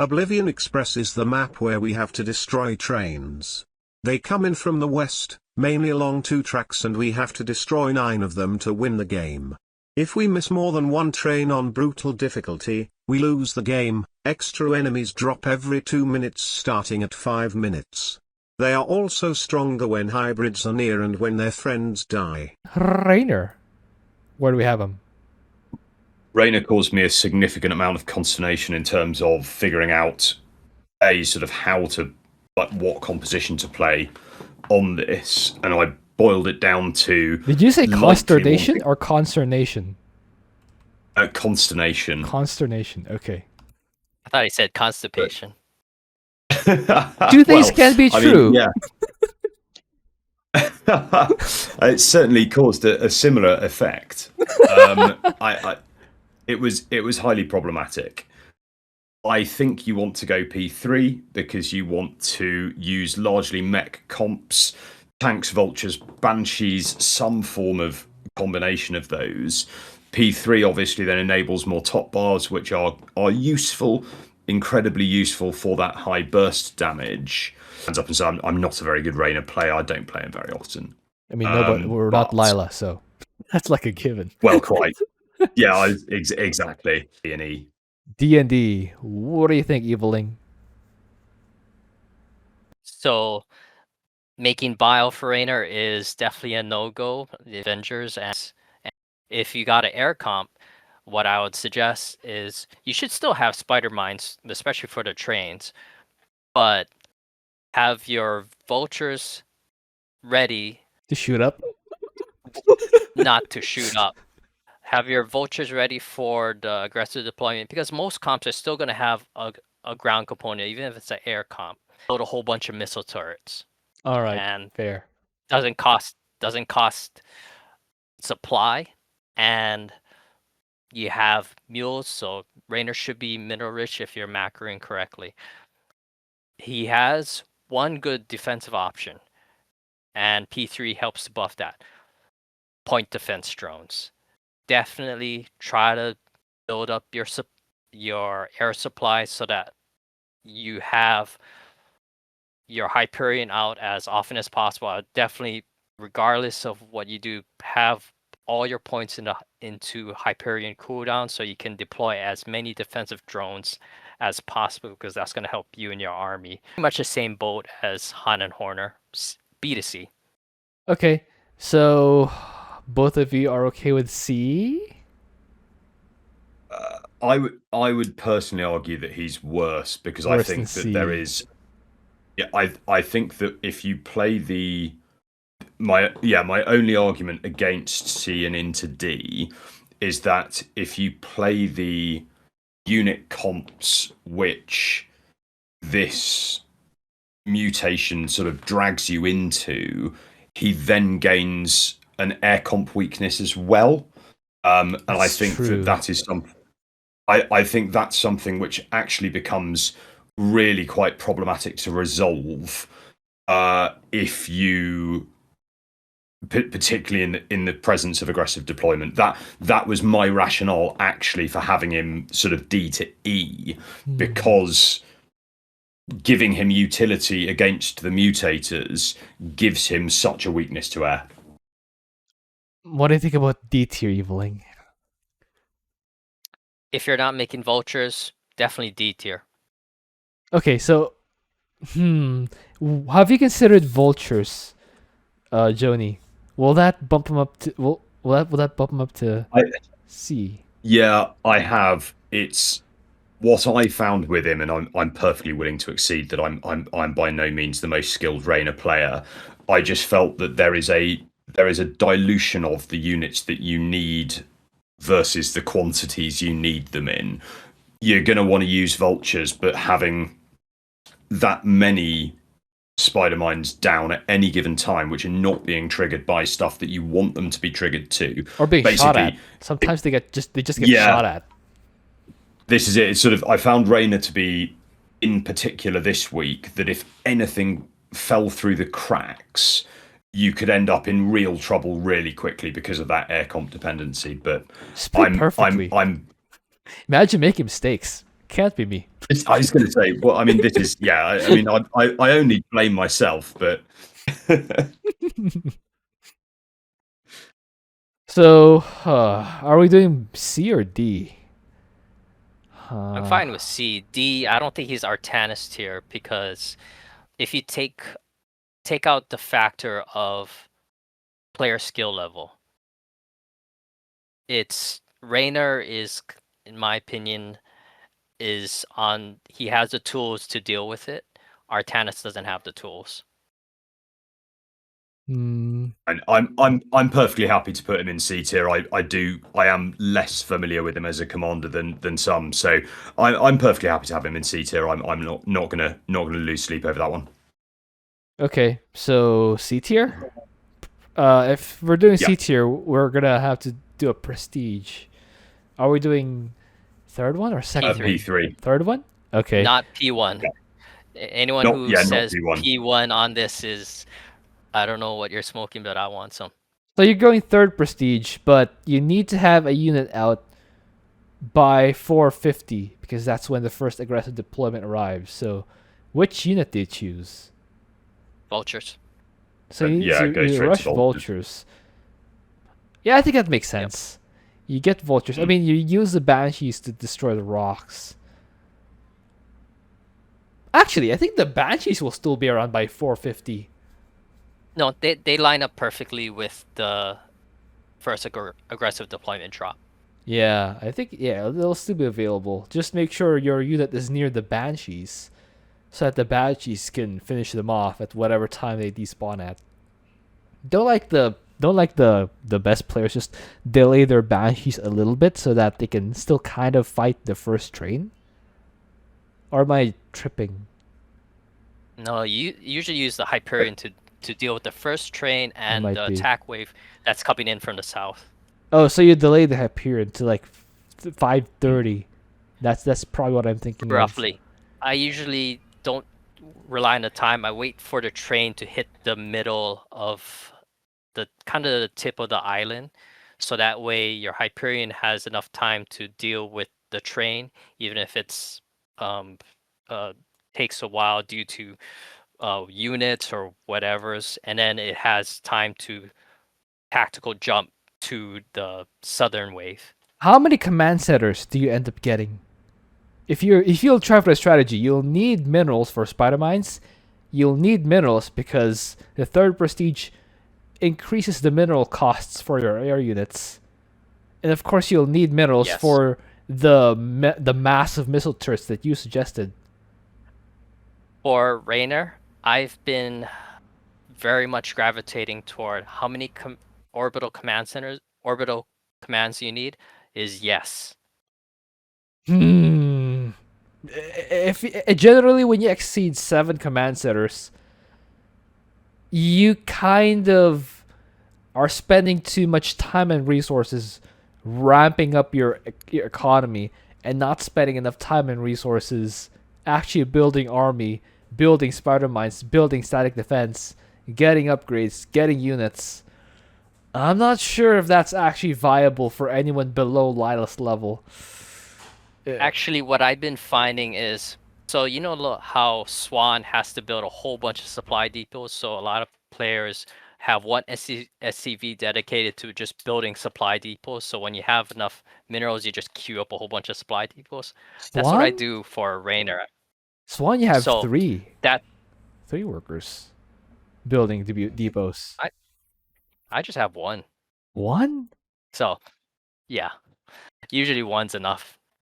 Oblivion Express is the map where we have to destroy trains. They come in from the west, mainly along 2 tracks, and we have to destroy 9 of them to win the game. If we miss more than 1 train on brutal difficulty, we lose the game. Extra enemies drop every 2 minutes starting at 5 minutes. They are also stronger when hybrids are near and when their friends die. Raynor. Where do we have him? Raynor caused me a significant amount of consternation in terms of figuring out sort of how to, like, what composition to play on this, and I boiled it down to. Did you say consternation or consternation? Consternation. Consternation. Okay. I thought he said constipation. Two things can be true. Yeah. It certainly caused a similar effect. It was highly problematic. I think you want to go P3 because you want to use largely mech comps, tanks, vultures, banshees, some form of combination of those. P3 obviously then enables more top bars, which are useful, incredibly useful for that high burst damage. Hands up and say I'm not a very good Raynor player. I don't play him very often. I mean, no, but we're not Lila, so that's like a given. Well, quite. Yeah, exactly. D&E. D&D. What do you think, Eviling? So, making Bile for Raynor is definitely a no-go. The Avengers, and if you got an air comp, what I would suggest is you should still have spider mines, especially for the trains, but have your vultures ready to shoot up. Not to shoot up. Have your vultures ready for the aggressive deployment, because most comps are still going to have a ground component, even if it's an air comp. Load a whole bunch of missile turrets. All right, and fair. Doesn't cost supply, and you have mules, so Raynor should be mineral rich if you're macroing correctly. He has one good defensive option, and P3 helps to buff that. Point defense drones. Definitely try to build up your air supply so that you have your Hyperion out as often as possible. Definitely, regardless of what you do, have all your points into Hyperion cooldown so you can deploy as many defensive drones as possible, because that's going to help you and your army. Pretty much the same boat as Han and Horner, B to C. Okay, so both of you are okay with C? I would personally argue that he's worse, because I think that there is. Yeah, I think that if you play my only argument against C and into D is that if you play the unit comps which this mutation sort of drags you into, he then gains an air comp weakness as well. And I think that is something. I think that's something which actually becomes really quite problematic to resolve if you, particularly in the presence of aggressive deployment. That was my rationale actually for having him sort of D to E, because giving him utility against the mutators gives him such a weakness to air. What do you think about D tier, Eviling? If you're not making vultures, definitely D tier. Okay, so have you considered vultures, Joni? Will that bump him up to will that bump him up to C? Yeah, I have. It's what I found with him, and I'm perfectly willing to accede that I'm by no means the most skilled Raynor player. I just felt that there is a dilution of the units that you need versus the quantities you need them in. You're going to want to use vultures, but having that many spider mines down at any given time, which are not being triggered by stuff that you want them to be triggered to, or being shot at. Sometimes they just get shot at. This is it. It's sort of, I found Raynor to be, in particular this week, that if anything fell through the cracks, you could end up in real trouble really quickly because of that air comp dependency. But I'm Imagine making mistakes. Can't be me. I was going to say, well, I mean, this is, yeah, I mean, I only blame myself, but. So, are we doing C or D? I'm fine with C. D, I don't think he's Artanis tier because if you take out the factor of player skill level, it's Raynor is, in my opinion, he has the tools to deal with it. Artanis doesn't have the tools. And I'm perfectly happy to put him in C tier. I am less familiar with him as a commander than some, so I'm perfectly happy to have him in C tier. I'm not gonna lose sleep over that one. Okay, so C tier. If we're doing C tier, we're gonna have to do a prestige. Are we doing third one or second? P3. Third one. Okay. Not P1. Anyone who says P1 on this is, I don't know what you're smoking, but I want some. So you're going third prestige, but you need to have a unit out by 450 because that's when the first aggressive deployment arrives. So, which unit do you choose? Vultures. So you rush vultures. Yeah, I think that makes sense. Yep. You get vultures. I mean, you use the banshees to destroy the rocks. Actually, I think the banshees will still be around by 450. No, they line up perfectly with the first aggressive deployment drop. Yeah, I think they'll still be available. Just make sure your unit is near the banshees, so that the banshees can finish them off at whatever time they despawn at. Don't like the best players just delay their banshees a little bit so that they can still kind of fight the first train? Or am I tripping? No, you usually use the Hyperion to deal with the first train and the attack wave that's coming in from the south. Oh, so you delay the Hyperion to like 5:30. That's probably what I'm thinking. Roughly. I usually don't rely on the time. I wait for the train to hit the middle of the kind of the tip of the island, so that way your Hyperion has enough time to deal with the train, even if it's takes a while due to units or whatever's, and then it has time to tactical jump to the southern wave. How many command centers do you end up getting? If you'll try for a strategy, you'll need minerals for spider mines. You'll need minerals because the third prestige increases the mineral costs for your air units, and of course you'll need minerals for the massive missile turrets that you suggested. For Raynor, I've been very much gravitating toward how many orbital commands you need is yes. If generally when you exceed 7 command centers, you kind of are spending too much time and resources ramping up your economy and not spending enough time and resources actually building army, building spider mines, building static defense, getting upgrades, getting units. I'm not sure if that's actually viable for anyone below Lilas level. Actually, what I've been finding is, so you know how Swan has to build a whole bunch of supply depots, so a lot of players have one SCV dedicated to just building supply depots. So when you have enough minerals, you just queue up a whole bunch of supply depots. That's what I do for Raynor. Swan, you have three workers building depots. I just have one. One? So, yeah, usually one's enough.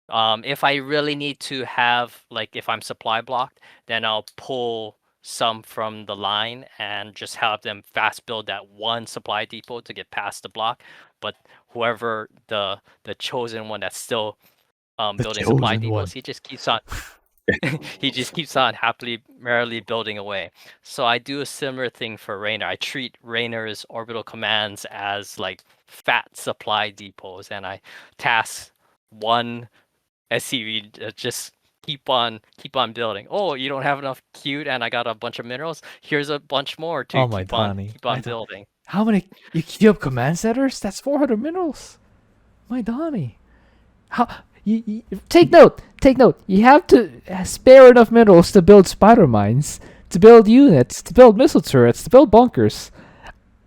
If I really need to have, like, if I'm supply blocked, then I'll pull some from the line and just have them fast build that one supply depot to get past the block. But whoever the chosen one that's still building supply depots, he just keeps on he just keeps on happily merrily building away. So I do a similar thing for Raynor. I treat Raynor's orbital commands as like fat supply depots, and I task one SCV just keep on building. Oh, you don't have enough queued, and I got a bunch of minerals. Here's a bunch more to keep on building. How many you queue up command centers? That's 400 minerals. My Donnie. How you take note. take note. You have to spare enough minerals to build spider mines, to build units, to build missile turrets, to build bunkers.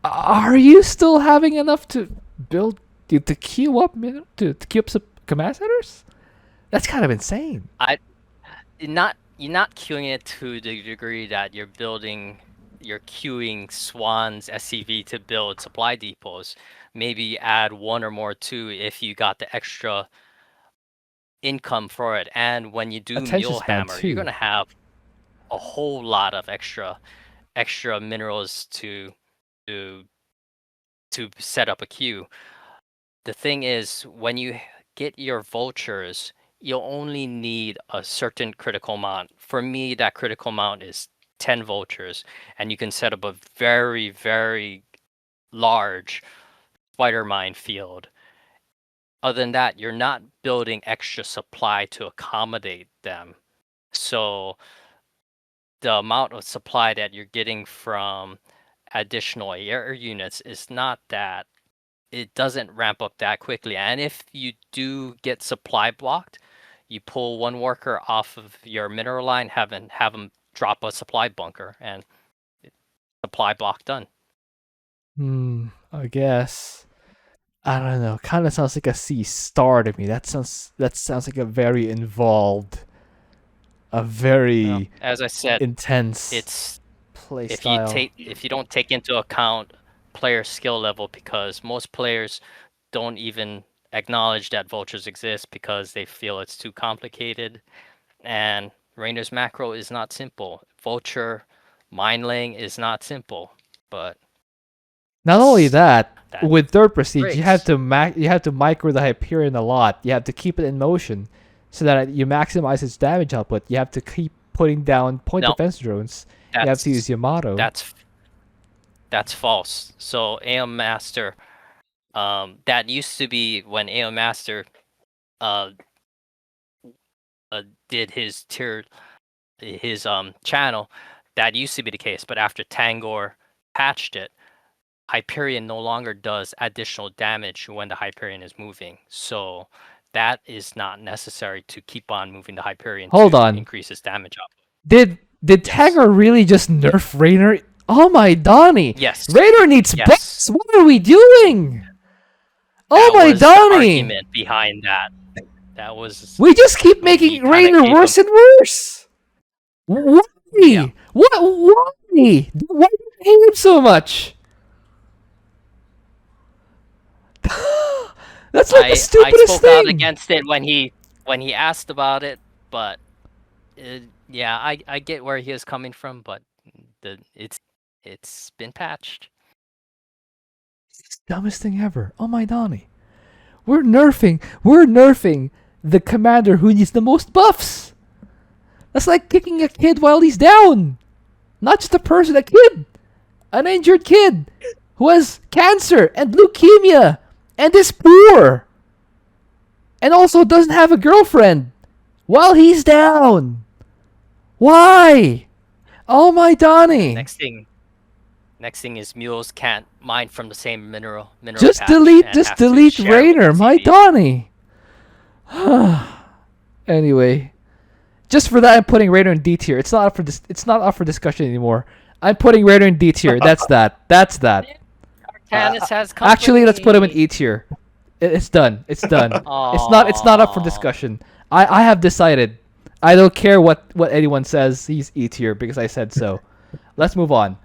Are you still having enough to build to queue up to queue up some command centers? That's kind of insane. You're not queuing it to the degree that you're queuing Swan's SCV to build supply depots. Maybe add one or more too if you got the extra income for it. And when you do Mule Hammer, you're gonna have a whole lot of extra minerals to set up a queue. The thing is, when you get your vultures, you'll only need a certain critical amount. For me, that critical amount is 10 vultures, and you can set up a very, very large spider mine field. Other than that, you're not building extra supply to accommodate them. So the amount of supply that you're getting from additional air units is not that, it doesn't ramp up that quickly. And if you do get supply blocked, you pull one worker off of your mineral line, have them drop a supply bunker, and supply block done. I guess. I don't know. Kind of sounds like a C star to me. That sounds like a very involved, a very as I said, intense. It's play style. If you don't take into account player skill level, because most players don't even acknowledge that vultures exist because they feel it's too complicated, and Raynor's macro is not simple. Vulture mine laying is not simple, but not only that, with third prestige, you have to micro the Hyperion a lot. You have to keep it in motion so that you maximize its damage output. You have to keep putting down defense drones. You have to use Yamato. That's false. So Aeon Master, that used to be when Aeon Master did his channel. That used to be the case, but after Tangor patched it, Hyperion no longer does additional damage when the Hyperion is moving. So that is not necessary to keep on moving the Hyperion increase its damage output. Did Tangor really just nerf Raynor? Oh my Donnie! Yes. Raynor needs buffs. What are we doing? Oh my Donnie! The argument behind that. That was. We just keep making Raynor worse and worse. Why? Yeah. What? Why? Why do you hate him so much? That's like the stupidest I spoke thing. out against it when he asked about it, but yeah, I get where he is coming from, but it's been patched. It's the dumbest thing ever. Oh my Donnie. We're nerfing the commander who needs the most buffs. That's like kicking a kid while he's down. Not just a person, a kid. An injured kid who has cancer and leukemia and is poor. And also doesn't have a girlfriend while he's down. Why? Oh my Donnie. Next thing is mules can't mine from the same mineral just delete Raynor, my Donnie. Anyway, just for that, I'm putting Raynor in D tier. It's not up for discussion anymore. I'm putting Raynor in D tier. That's that. Actually, let's put him in E tier. It's done. It's done. It's not up for discussion. I have decided. I don't care what anyone says. He's E tier because I said so. Let's move on.